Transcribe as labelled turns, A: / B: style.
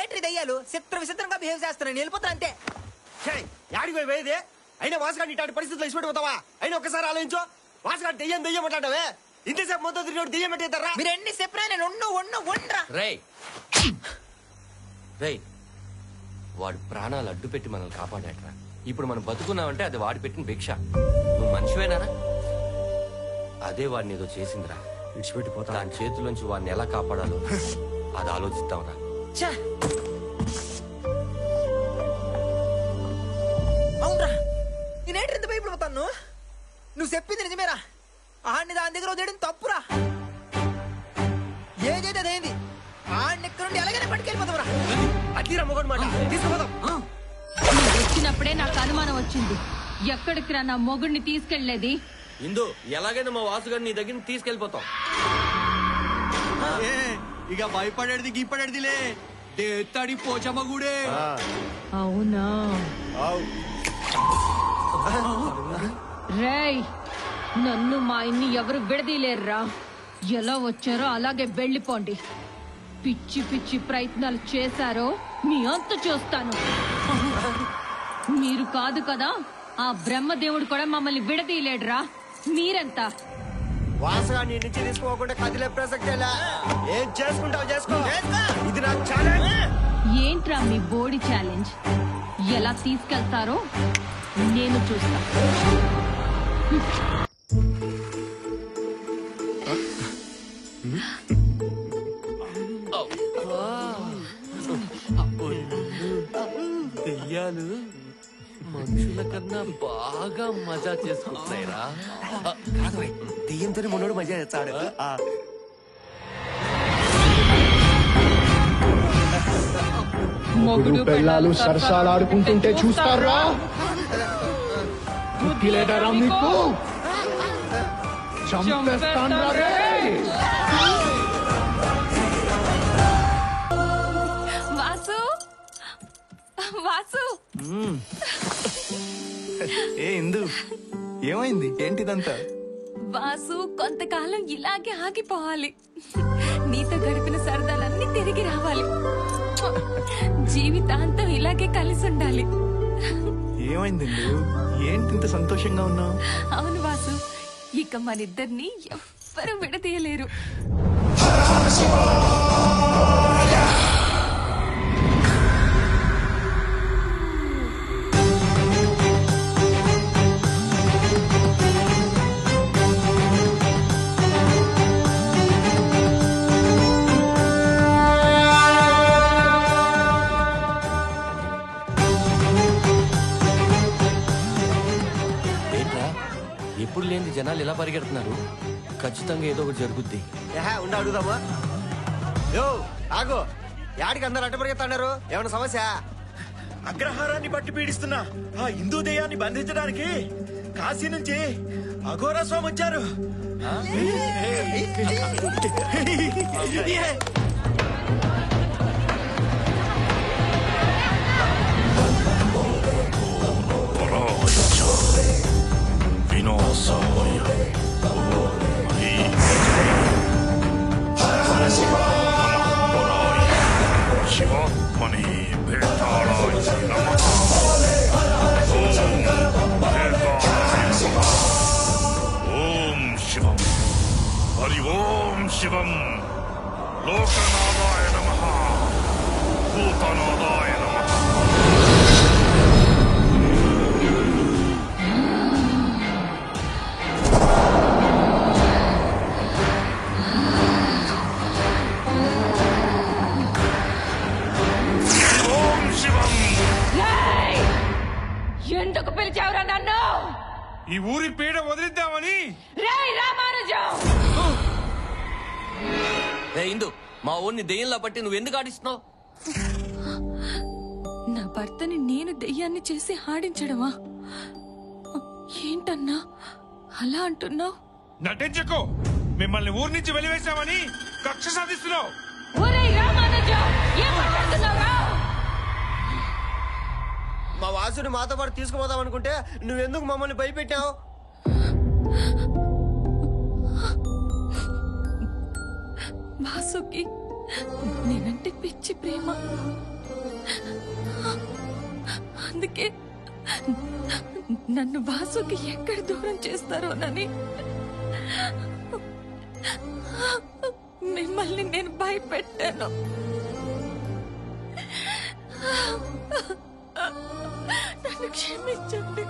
A: ఏంటి దయ్యాలు చిత్ర విచిత్రంగా బిహేవ్ చేస్తున్నాను వెళ్ళిపోతా అంతే.
B: యాడికి పోయి పోయేది అయినా వాసుగాడిని ఇట్లాంటి పరిస్థితుల్లో ఇచ్చిపెట్టిపోతావా? అయినా ఒక్కసారి ఆలోచించు. వాసుగాడు దెయ్యం దెయ్యం అంటాడవే, ఇంతసేపు మొత్తం తిరిగి దెయ్యం పెట్టేస్తారా?
A: మీరు ఎన్ని చెప్పినా నేను ఉండరా.
C: రేయ్ వాడు ప్రాణాలు అడ్డు పెట్టి మనల్ని కాపాడాడరా. ఇప్పుడు మనం బతుకున్నామంటే అది వాడి పెట్టిన భిక్ష. నువ్వు మనిషివేనారా? అదే వాడిని ఏదో చేసిందిరా.
B: విడిచిపెట్టిపోతా.
C: దాని చేతుల్లోంచి వాడిని ఎలా కాపాడాలో అది ఆలోచిస్తావురా.
A: అవునరా నేనేంటి ఎంత భయపడిపోతాను? నువ్వు చెప్పింది నిజమేరా. ఆడిని దాని దగ్గర వదిలేయడం తప్పురా. ఏదైతే అదేంది ఆడిని ఇక్కడ నుండి ఎలాగైనా పట్టుకెళ్ళిపోతావురా.
B: అట్లీరా మొగడు మాట తీసుకుపోతాం.
D: వచ్చినప్పుడే నాకు అనుమానం వచ్చింది. ఎక్కడికి రా నా మొగుడిని తీసుకెళ్లేది?
C: ఇందు ఎలాగైనా మా వాసుగాడిని నీ దగ్గర తీసుకెళ్ళిపోతాం.
E: ఇక భయపడేది గీపడేదిలే దేత్తడి పోచమ్మ గుడే.
D: అవునా? రేయ్ నన్ను మా ఇన్ని ఎవరు విడదీలేర్రా. ఎలా వచ్చారో అలాగే వెళ్ళిపోండి. పిచ్చి పిచ్చి ప్రయత్నాలు చేశారో మీ అంత చూస్తాను. మీరు కాదు కదా ఆ బ్రహ్మదేవుడు కూడా మమ్మల్ని విడదీయలేడురా. మీరెంతా?
B: వాసుగాడిని నుంచి తీసుకోకుండా కదిలే ప్రసక్తేలా. ఏం చేసుకుంటావు చేసుకో. ఇది నా ఛాలెంజ్.
D: ఏంట్రా మీ బోడీ ఛాలెంజ్? ఎలా తీసుకెళ్తారో నేను చూస్తా.
C: దెయ్యాలు మనుషుల కన్నా బాగా మజా చేసుకుంటాయిరా.
B: దెయ్యంతో మనోడు మజా చేస్తాడు.
F: మొగుడు పెళ్ళాలు సరసాలాడుకుంటుంటే చూస్తారా? బుద్ధి లేదరా మీకు? చంపేస్తాను రే.
D: వాసు వాసు
E: ఏ ఇందు ఏమైంది? ఏంటిదంతా?
D: వాసు కొంతకాలం ఇలాగే ఆగిపోవాలి. నీతో గడిపిన సరదాలన్నీ తిరిగి రావాలి. జీవితాంతం ఇలాగే కలిసి ఉండాలి.
E: ఏమైంది ఏంటి ఇంత సంతోషంగా ఉన్నావు?
D: అవును వాసు, ఇక మనిద్దరిని ఎవ్వరూ విడదీయలేరు.
C: ఎప్పుడు లేని జనాలు ఎలా పరిగెడుతున్నారు? ఖచ్చితంగా ఏదో ఒకటి జరుగుద్ది.
B: ఉండి అడుగుదామా? యో ఆగో, యాడికి అందరు అడ్డ పరిగెత్తన్నారు? ఏమన్నా సమస్య?
G: అగ్రహారాన్ని బట్టి పీడిస్తున్నా ఆ హిందూ దెయ్యాన్ని బంధించడానికి కాశీ నుంచి అఘోరా స్వామి వచ్చారు.
H: శివం లోకనాథాయ నమః భూతనాథాయ నమః. ఓం శివం.
D: ఎందుకు పిలిచావురా నన్ను?
H: ఈ ఊరి పీడ వదిలిద్దామని.
C: ఇందు మా ఊరిని దెయ్యంలా పట్టి నువ్వు ఎందుకు ఆడిస్తున్నావు?
D: నా భర్తని నేను దెయ్యాన్ని చేసి ఆడించడమా? ఏంటన్నా అలా అంటున్నావు?
H: నటించకు. మిమ్మల్ని ఊరి నుంచి వెలివేశామని కక్ష సాధిస్తున్నావు.
B: మా వాసుని మాతో పాటు తీసుకుపోదాం అనుకుంటే నువ్వెందుకు మమ్మల్ని భయపెట్టావు?
I: వాసుకి నేనంటే పిచ్చి ప్రేమ. అందుకే నన్ను వాసుకి ఎక్కడ దూరం చేస్తారోనని మిమ్మల్ని నేను భయపెట్టాను. నన్ను క్షమించండి.